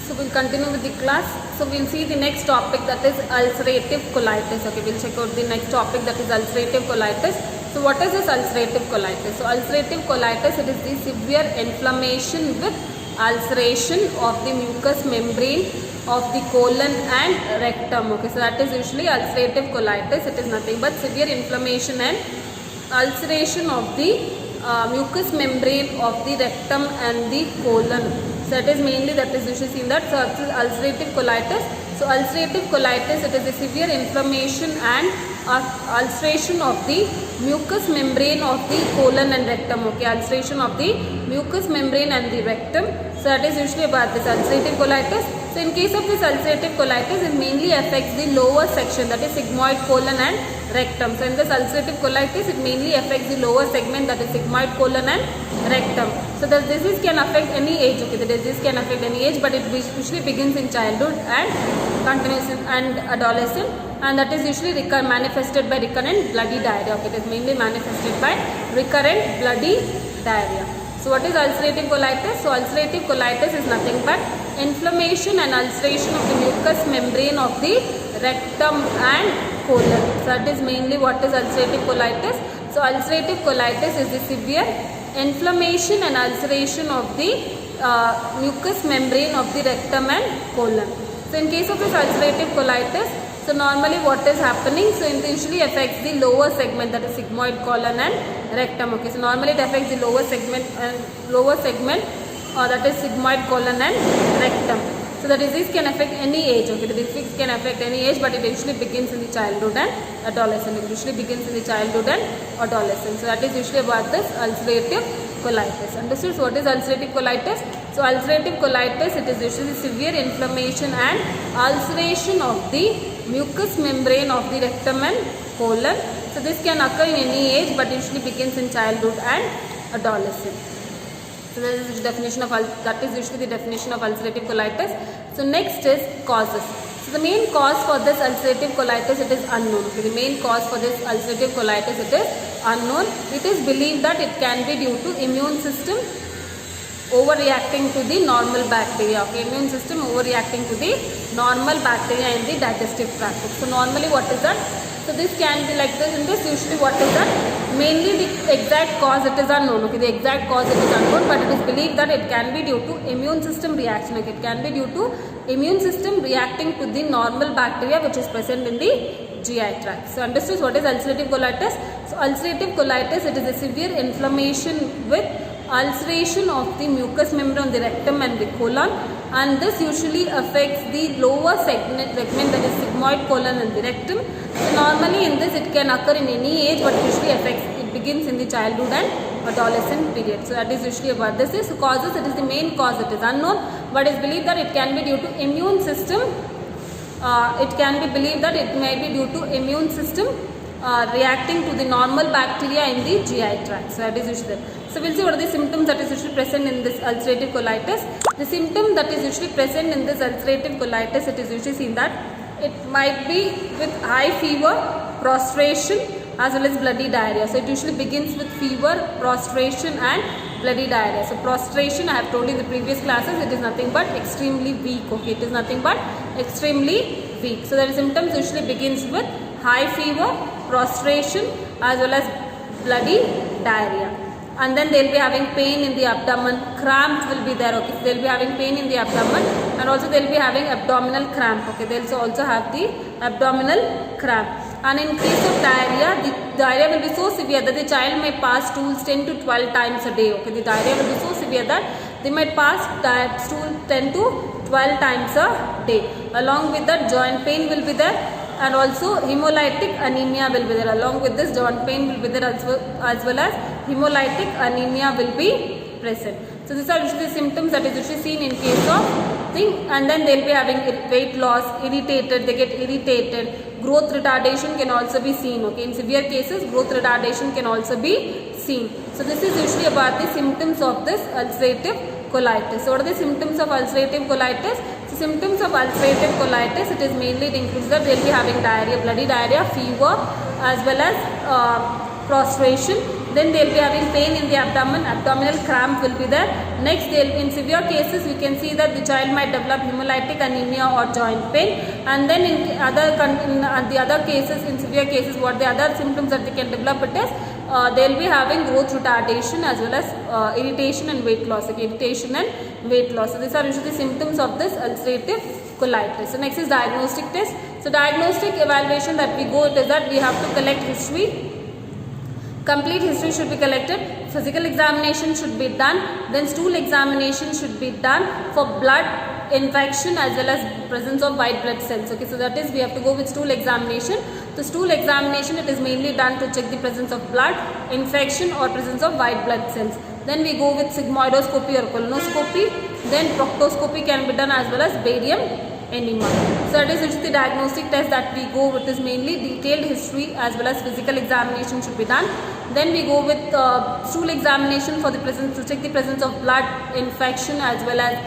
So we'll continue with the class. So we'll see the next topic, that is ulcerative colitis. Okay, we'll check out the next topic, that is ulcerative colitis. So what is this ulcerative colitis? So ulcerative colitis, it is the severe inflammation with ulceration of the mucous membrane of the colon and rectum. Okay, so that is usually ulcerative colitis. It is nothing but severe inflammation and ulceration of the mucous membrane of the rectum and the colon. So that is mainly, that is usually seen that. So ulcerative colitis. So ulcerative colitis, it is a severe inflammation and ulceration of the mucous membrane of the colon and rectum. Okay, ulceration of the mucous membrane and the rectum. So that is usually about this ulcerative colitis. So in case of this ulcerative colitis, it mainly affects the lower section, that is sigmoid colon and rectum. So in this ulcerative colitis, it mainly affects the lower segment, that is sigmoid colon and rectum. So the disease can affect any age. Okay, the disease can affect any age, but it usually begins in childhood and continues in adolescent, and that is usually manifested by recurrent bloody diarrhea. Okay, it is mainly manifested by recurrent bloody diarrhea. So what is ulcerative colitis? So ulcerative colitis is nothing but inflammation and ulceration of the mucous membrane of the rectum and colon. So that is mainly what is ulcerative colitis. So ulcerative colitis is the severe inflammation and ulceration of the mucous membrane of the rectum and colon. So in case of this ulcerative colitis, so normally what is happening, so it usually affects the lower segment, that is sigmoid colon and rectum. Okay, so normally it affects the lower segment that is sigmoid colon and rectum. So the disease can affect any age. Okay, the disease can affect any age, but it usually begins in the childhood and adolescent. It usually begins in the childhood and adolescent. So that is usually about this ulcerative colitis. Understood? So what is ulcerative colitis? So ulcerative colitis, it is usually severe inflammation and ulceration of the mucous membrane of the rectum and colon. So this can occur in any age, but usually begins in childhood and adolescent. So that is the definition of that is usually the definition of ulcerative colitis. So next is causes. So the main cause for this ulcerative colitis, it is unknown. Okay, the main cause for this ulcerative colitis, it is unknown. It is believed that it can be due to immune system overreacting to the normal bacteria. Okay, immune system overreacting to the normal bacteria in the digestive tract. So normally what is that? So this can be like this. In this, usually what is that? Mainly the exact cause, it is unknown. Okay, the exact cause, it is unknown, but it is believed that it can be due to immune system reaction. Okay, it can be due to immune system reacting to the normal bacteria which is present in the GI tract. So understood what is ulcerative colitis? So ulcerative colitis, it is a severe inflammation with ulceration of the mucous membrane of the rectum and the colon, and this usually affects the lower segment, that is sigmoid colon and the rectum. So normally in this it can occur in any age, but usually it begins in the childhood and adolescent period. So that is usually about this. So causes, it is the main cause, it is unknown, but it's believed that it can be due to immune system. It can be believed that it may be due to immune system reacting to the normal bacteria in the GI tract. So that is usually there. So we'll see what are the symptoms that is usually present in this ulcerative colitis. The symptom that is usually present in this ulcerative colitis, it is usually seen that it might be with high fever, prostration, as well as bloody diarrhea. So it usually begins with fever, prostration and bloody diarrhea. So prostration, I have told you in the previous classes, it is nothing but extremely weak. Okay, it is nothing but extremely weak. So the symptoms usually begins with high fever, prostration, as well as bloody diarrhea. And then they will be having pain in the abdomen, cramp will be there. Okay, they will be having pain in the abdomen, and also they will be having abdominal cramp. Okay, they will also have the abdominal cramp. And in case of diarrhea, the diarrhea will be so severe that the child may pass stools 10 to 12 times a day. Okay, the diarrhea will be so severe that they might pass stool 10 to 12 times a day. Along with that, joint pain will be there, and also hemolytic anemia will be there. Along with this, joint pain will be there as well as hemolytic anemia will be present. So these are usually the symptoms that is usually seen in case of thing. And then they will be having weight loss, irritated, they get irritated. Growth retardation can also be seen. Okay, in severe cases, growth retardation can also be seen. So this is usually about the symptoms of this ulcerative colitis. So what are the symptoms of ulcerative colitis? So symptoms of ulcerative colitis, it is mainly, it includes that they will be having diarrhea, bloody diarrhea, fever, as well as prostration. Then they will be having pain in the abdomen, abdominal cramp will be there. Next, in severe cases, we can see that the child might develop hemolytic anemia or joint pain. And then in the other cases, in severe cases, what the other symptoms that they can develop it is, they will be having growth retardation as well as irritation and weight loss. Like irritation and weight loss. So these are usually symptoms of this ulcerative colitis. So next is diagnostic test. So diagnostic evaluation that we go is that we have to collect history. Complete history should be collected. Physical examination should be done. Then stool examination should be done for blood infection as well as presence of white blood cells. Okay, so that is we have to go with stool examination. The stool examination, it is mainly done to check the presence of blood, infection or presence of white blood cells. Then we go with sigmoidoscopy or colonoscopy. Then proctoscopy can be done as well as barium enema. So that is the diagnostic test that we go with is mainly detailed history as well as physical examination should be done. Then we go with stool examination for the presence to check the presence of blood, infection as well as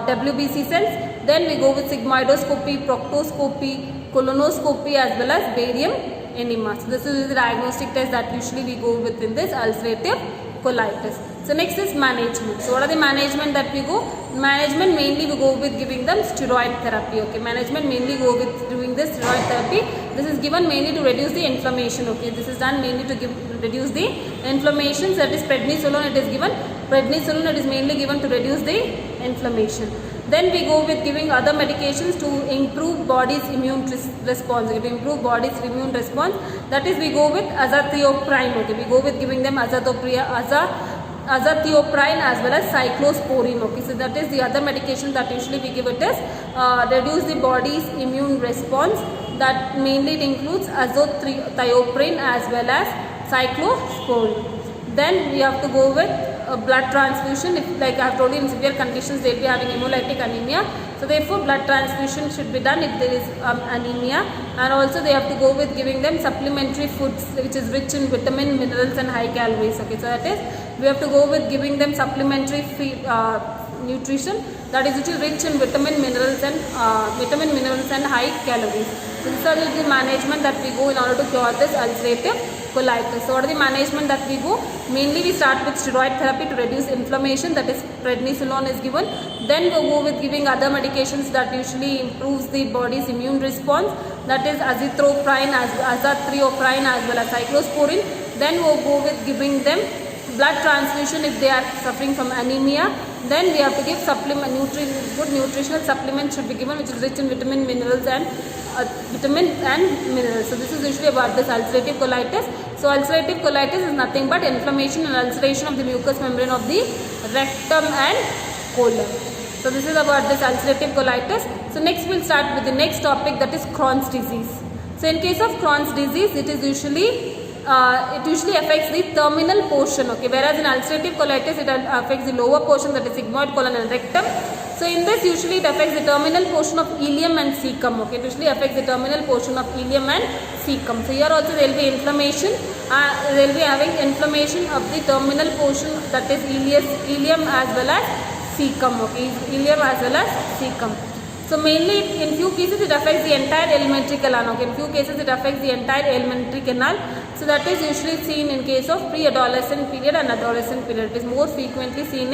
WBC cells. Then we go with sigmoidoscopy, proctoscopy, colonoscopy as well as barium enema. So this is the diagnostic test that usually we go with in this ulcerative colitis. So next is management. So what are the management that we go? Management mainly we go with giving them steroid therapy. Okay, management mainly go with doing this steroid therapy. This is given mainly to reduce the inflammation. Okay, this is done mainly to reduce the inflammation. So that is prednisolone. It is given prednisolone. It is mainly given to reduce the inflammation. Then we go with giving other medications to improve body's immune response. Okay, to improve body's immune response. That is we go with azathioprine. Okay, we go with giving them azathioprine as well as cyclosporine. Okay, so that is the other medication that usually we give it is reduce the body's immune response. That mainly it includes azathioprine as well as cyclosporine. Then we have to go with blood transfusion. If, like I have told you, in severe conditions they will be having hemolytic anemia. So therefore blood transfusion should be done if there is anemia. And also they have to go with giving them supplementary foods which is rich in vitamin, minerals and high calories. Okay, so that is we have to go with giving them supplementary nutrition that is which is rich in vitamin, minerals and high calories. So this is the management that we go in order to cure this ulcerative colitis. So what are the management that we go? Mainly we start with steroid therapy to reduce inflammation, that is prednisolone is given. Then we go with giving other medications that usually improves the body's immune response, that is azathioprine as well as cyclosporine. Then we'll go with giving them blood transfusion if they are suffering from anemia. Then we have to give good nutritional supplements should be given which is rich in vitamin, minerals and minerals. So this is usually about this ulcerative colitis. So ulcerative colitis is nothing but inflammation and ulceration of the mucous membrane of the rectum and colon. So this is about this ulcerative colitis. So next we'll start with the next topic, that is Crohn's disease. So in case of Crohn's disease, it usually affects the terminal portion. Okay, whereas in ulcerative colitis it affects the lower portion, that is sigmoid colon and rectum. So in this usually it affects the terminal portion of ileum and cecum. Okay, it usually affects the terminal portion of ileum and cecum. So here also there will be inflammation. They will be having inflammation of the terminal portion, that is ileum as well as cecum. Okay, ileum as well as cecum. So mainly in few cases it affects the entire alimentary canal. Okay, in few cases it affects the entire alimentary canal. So that is usually seen in case of pre-adolescent period and adolescent period. It is more frequently seen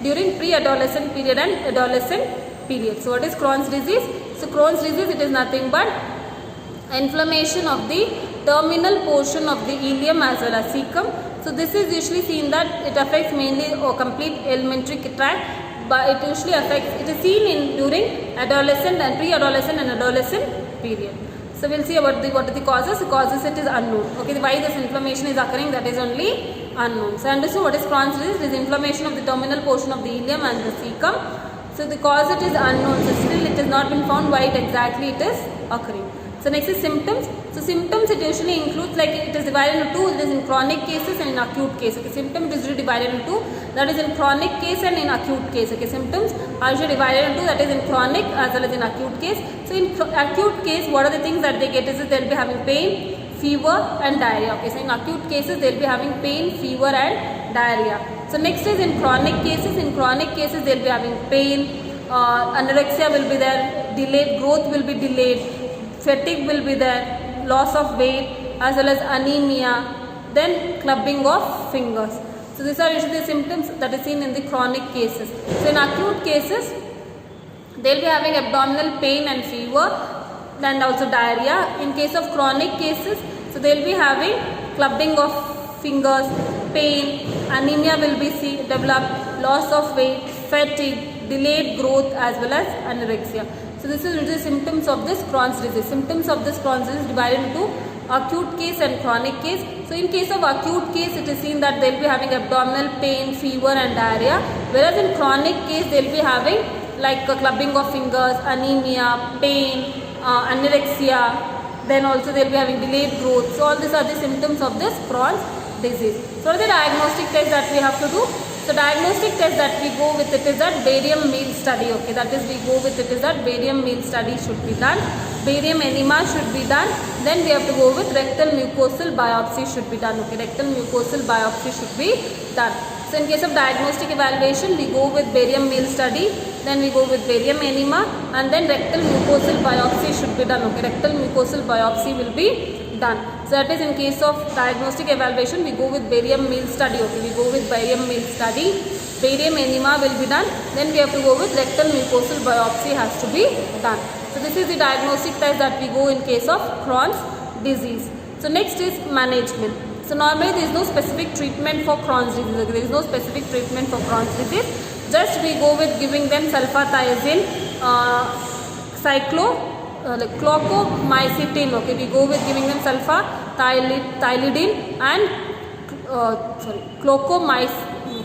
during pre-adolescent period and adolescent period. So what is Crohn's disease? So Crohn's disease, it is nothing but inflammation of the terminal portion of the ileum as well as cecum. So this is usually seen that it affects mainly or complete alimentary tract, but it usually affects, it is seen during adolescent and pre-adolescent and adolescent period. So we'll see about what are the causes. The causes, it is unknown. Okay, why this inflammation is occurring, that is only unknown. So understood what is Crohn's disease? It is inflammation of the terminal portion of the ileum and the cecum. So the cause, it is unknown. So still it has not been found why exactly it is occurring. So next is symptoms. So symptoms, it usually includes, like it is divided into two. It is in chronic cases and in acute case. Okay, symptom is usually divided into two. That is in chronic case and in acute case. Okay, symptoms are usually divided into, that is in chronic as well as in acute case. So in acute case, what are the things that they get is they will be having pain, fever and diarrhea. Okay, so in acute cases they will be having pain, fever and diarrhea. So next is in chronic cases. In chronic cases they will be having pain, anorexia will be there, delayed growth will be delayed, fatigue will be there, loss of weight as well as anemia, then clubbing of fingers. So these are usually the symptoms that is seen in the chronic cases. So in acute cases, they will be having abdominal pain and fever and also diarrhea. In case of chronic cases, so they will be having clubbing of fingers, pain, anemia will be developed, loss of weight, fatigue, delayed growth as well as anorexia. So this is usually symptoms of this Crohn's disease. Symptoms of this Crohn's disease divided into acute case and chronic case. So in case of acute case, it is seen that they will be having abdominal pain, fever and diarrhea. Whereas in chronic case, they will be having like clubbing of fingers, anemia, pain, anorexia, then also they will be having delayed growth. So all these are the symptoms of this Crohn's disease. So what are the diagnostic tests that we have to do? So diagnostic test that we go with it is that barium meal study. Okay, that is we go with it is that barium meal study should be done. Barium enema should be done. Then we have to go with rectal mucosal biopsy should be done. Okay, rectal mucosal biopsy should be done. So in case of diagnostic evaluation, we go with barium meal study. Then we go with barium enema, and then rectal mucosal biopsy should be done. Okay, rectal mucosal biopsy will be done. So that is in case of diagnostic evaluation, we go with barium meal study. Okay, we go with barium meal study. Barium enema will be done. Then we have to go with rectal mucosal biopsy has to be done. So this is the diagnostic test that we go in case of Crohn's disease. So next is management. So normally there is no specific treatment for Crohn's disease. Okay, there is no specific treatment for Crohn's disease. Just we go with giving them sulfathiazine, chlocomycetin. Okay, we go with giving them sulfathiazine and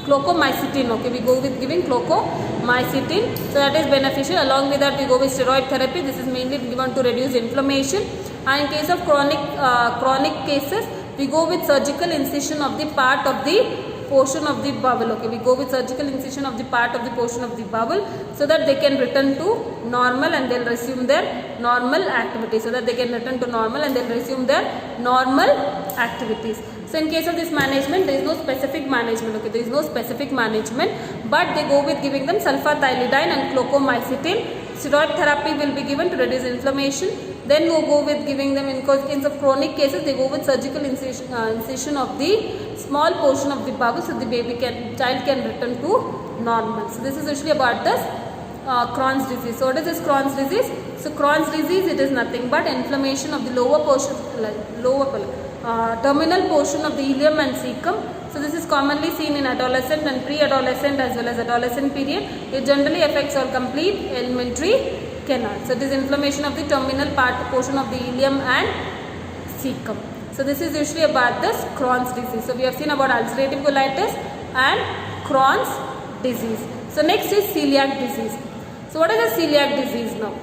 chlocomycetin. Okay, we go with giving chlocomycetin. So that is beneficial. Along with that, we go with steroid therapy. This is mainly given to reduce inflammation. And in case of chronic cases, we go with surgical incision of the part of the portion of the bowel. Okay, we go with surgical incision of the part of the portion of the bowel so that they can return to normal and they'll resume their normal activities. So that they can return to normal and they'll resume their normal activities. So in case of this management, there is no specific management. Okay, there is no specific management, but they go with giving them sulfathiazide and chlocomycetin. Steroid therapy will be given to reduce inflammation. Then we go with giving them, in case of chronic cases, they go with surgical incision of the small portion of the bowel so the child can return to normal. So this is usually about this Crohn's disease. So what is this Crohn's disease? So Crohn's disease, it is nothing but inflammation of the lower portion, terminal portion of the ileum and cecum. So this is commonly seen in adolescent and pre-adolescent as well as adolescent period. It generally affects all complete alimentary canal. So it is inflammation of the terminal portion of the ileum and cecum. So this is usually about this Crohn's disease. So we have seen about ulcerative colitis and Crohn's disease. So next is celiac disease. So what is a celiac disease now?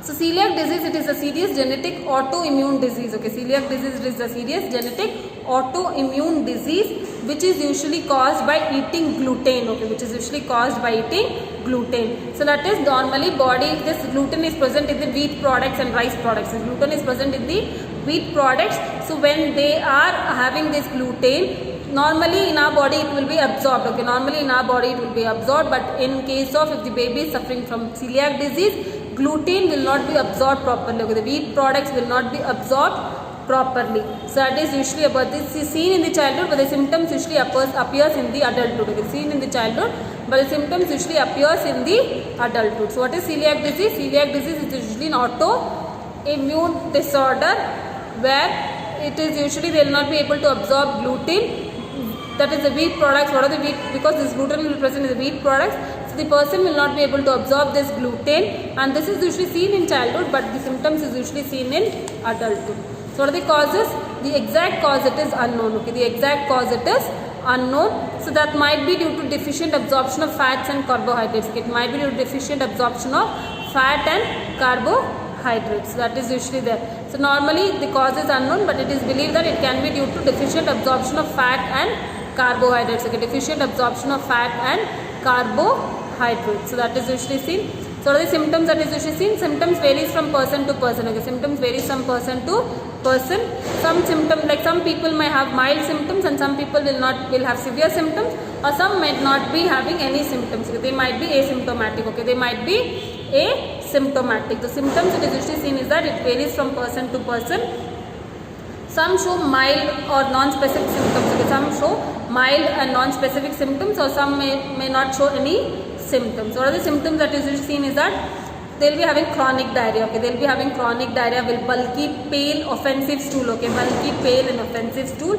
So celiac disease, it is a serious genetic autoimmune disease. Okay, celiac disease is a serious genetic autoimmune disease which is usually caused by eating gluten. Okay, which is usually caused by eating gluten. So that is normally this gluten is present in the wheat products and rice products. So gluten is present in the wheat products. So when they are having this gluten, normally in our body it will be absorbed. Okay, normally in our body it will be absorbed, but in case of if the baby is suffering from celiac disease, gluten will not be absorbed properly. Okay, the wheat products will not be absorbed properly. So that is usually about this is seen in the childhood, but the symptoms usually appears in the adulthood. Okay, seen in the childhood, but the symptoms usually appears in the adulthood. So what is celiac disease? Celiac disease is usually an autoimmune disorder where it is usually they will not be able to absorb gluten. That is the wheat products. What are the wheat? Because this gluten will be present in the wheat products. So the person will not be able to absorb this gluten, and this is usually seen in childhood, but the symptoms is usually seen in adulthood. So what are the causes? The exact cause it is unknown. Okay, the exact cause it is unknown. So that might be due to deficient absorption of fats and carbohydrates. Okay, it might be due to deficient absorption of fat and carbohydrates. So that is usually there. So normally the cause is unknown, but it is believed that it can be due to deficient absorption of fat and carbohydrates. Okay, deficient absorption of fat and carbohydrates. So that is usually seen. So what are the symptoms that is usually seen? Symptoms varies from person to person. Okay, symptoms varies from person to person. Some symptoms, like some people may have mild symptoms and some people will have severe symptoms, or some might not be having any symptoms. Okay, they might be asymptomatic. Okay, they might be asymptomatic. The symptoms it is usually seen is that it varies from person to person. Some show mild or non-specific symptoms. Okay, some show mild and non-specific symptoms, or some may not show any symptoms. What are the symptoms that is usually seen is that they'll be having chronic diarrhea. Okay, they'll be having chronic diarrhea with bulky, pale, offensive stool. Okay, bulky, pale, and offensive stool.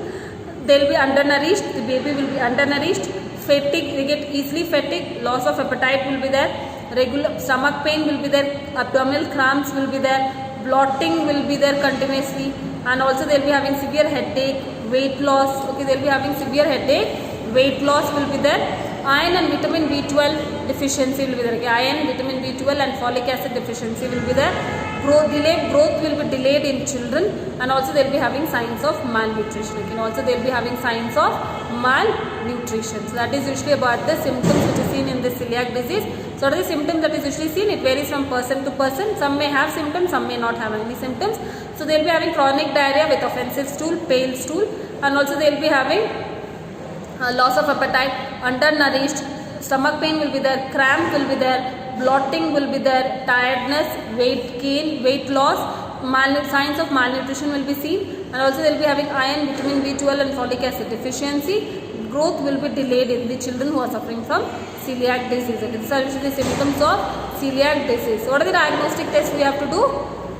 They'll be undernourished. The baby will be undernourished. Fatigue. They get easily fatigued. Loss of appetite will be there. Regular stomach pain will be there. Abdominal cramps will be there. Bloating will be there continuously. And also they'll be having severe headache, weight loss. Okay, they'll be having severe headache, weight loss will be there. Iron and vitamin B12 deficiency will be there. Okay, iron, vitamin B12 and folic acid deficiency will be there. Growth will be delayed in children, and also they'll be having signs of malnutrition. Okay, and also they'll be having signs of malnutrition. So that is usually about the symptoms which is seen in the celiac disease. So what are the symptoms that is usually seen? It varies from person to person. Some may have symptoms, some may not have any symptoms. So they'll be having chronic diarrhea with offensive stool, pale stool, and also they'll be having loss of appetite, undernourished, stomach pain will be there, cramp will be there, bloating will be there, tiredness, weight gain, weight loss, signs of malnutrition will be seen, and also they'll be having iron, vitamin B12 and folic acid deficiency. Growth will be delayed in the children who are suffering from celiac disease. Okay, these are usually the symptoms of celiac disease. So what are the diagnostic tests we have to do?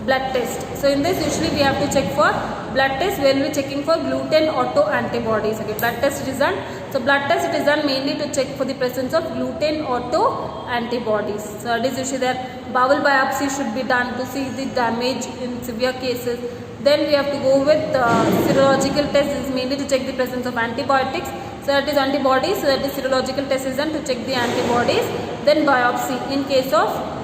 Blood test. So in this usually we have to check for blood test. We will be checking for gluten autoantibodies. Okay, blood test it is done. So blood test it is done mainly to check for the presence of gluten autoantibodies. So it is usually that bowel biopsy should be done to see the damage in severe cases. Then we have to go with serological test. This is mainly to check the presence of antibiotics. So that is antibodies. So that is serological test is done to check the antibodies. Then biopsy in case of.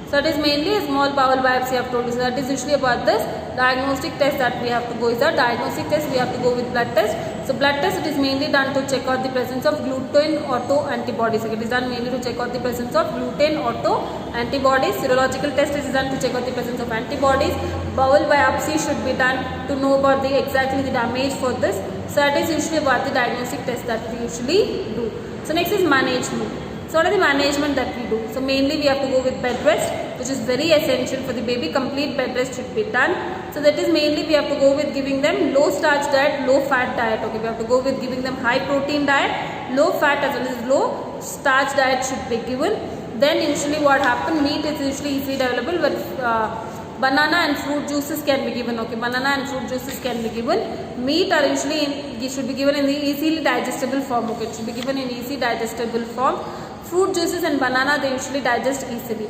So it is mainly a small bowel biopsy I have told you. So that is usually about this diagnostic test that we have to go. Is the diagnostic test we have to go with blood test. So blood test it is mainly done to check out the presence of gluten autoantibodies. So it is done mainly to check out the presence of gluten autoantibodies. Serological test is done to check out the presence of antibodies. Bowel biopsy should be done to know about the exactly the damage for this. So that is usually about the diagnostic test that we usually do. So next is management. So what are the management that we do? So mainly we have to go with bed rest, which is very essential for the baby. Complete bed rest should be done. So that is mainly we have to go with giving them low starch diet, low fat diet. Okay, we have to go with giving them high protein diet, low fat as well as low starch diet should be given. Then usually what happens, meat is usually easily available, but banana and fruit juices can be given. Okay, banana and fruit juices can be given. Meat are usually should be given in the easily digestible form. Okay, it should be given in easy digestible form. Fruit juices and banana they usually digest easily,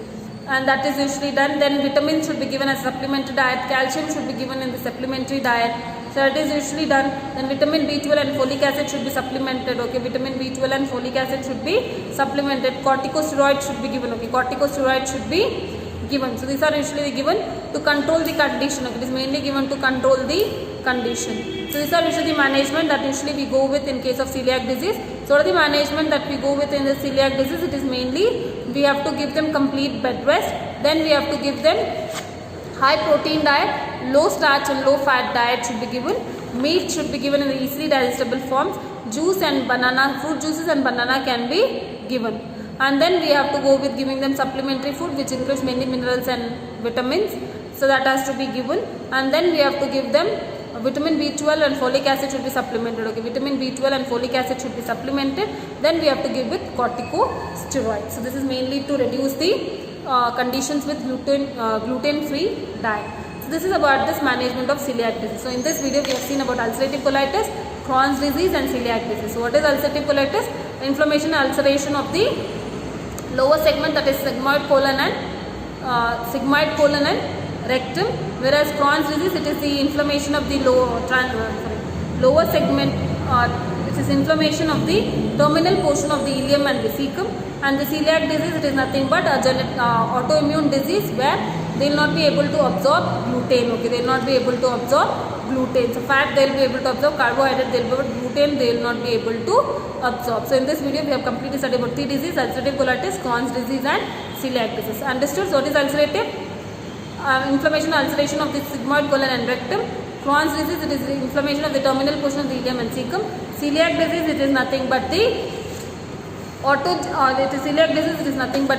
and that is usually done. Then vitamins should be given as supplementary diet. Calcium should be given in the supplementary diet. So that is usually done. Then vitamin B12 and folic acid should be supplemented. Okay, vitamin B12 and folic acid should be supplemented. Corticosteroid should be given. Okay, corticosteroid should be given. So these are usually given to control the condition. Okay, it is mainly given to control the condition. So these are usually the management that usually we go with in case of celiac disease. So what are the management that we go with in the celiac disease? It is mainly we have to give them complete bed rest. Then we have to give them high protein diet, low starch and low fat diet should be given. Meat should be given in the easily digestible forms. Juice and banana, fruit juices and banana can be given. And then we have to go with giving them supplementary food which includes many minerals and vitamins. So that has to be given. And then we have to give them vitamin B12 and folic acid should be supplemented. Okay, vitamin B12 and folic acid should be supplemented. Then we have to give with corticosteroids. So this is mainly to reduce the conditions with gluten-free diet. So this is about this management of celiac disease. So in this video we have seen about ulcerative colitis, Crohn's disease and celiac disease. So what is ulcerative colitis? Inflammation and ulceration of the lower segment, that is sigmoid colon and rectum. Whereas Crohn's disease, it is the inflammation of the lower segment, which is inflammation of the terminal portion of the ileum and the cecum. And the celiac disease, it is nothing but a autoimmune disease where they will not be able to absorb gluten. Okay, they will not be able to absorb gluten. So fat they will be able to absorb, carbohydrate they will be able to, gluten they will not be able to absorb. So in this video we have completely studied about 3 diseases: ulcerative colitis, Crohn's disease and celiac disease. Understood? So what is ulcerative? Inflammation and ulceration of the sigmoid colon and rectum. Crohn's disease, it is the inflammation of the terminal portion of the ileum and cecum. Celiac disease, it is nothing but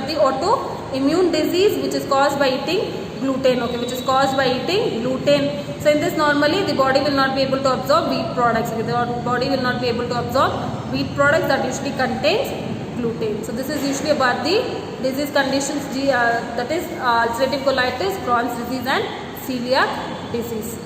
the autoimmune disease which is caused by eating gluten, okay, which is caused by eating gluten. So in this normally the body will not be able to absorb wheat products. Okay, the body will not be able to absorb wheat products that usually contains gluten. So this is usually about the disease conditions, that is ulcerative colitis, Crohn's disease and celiac disease.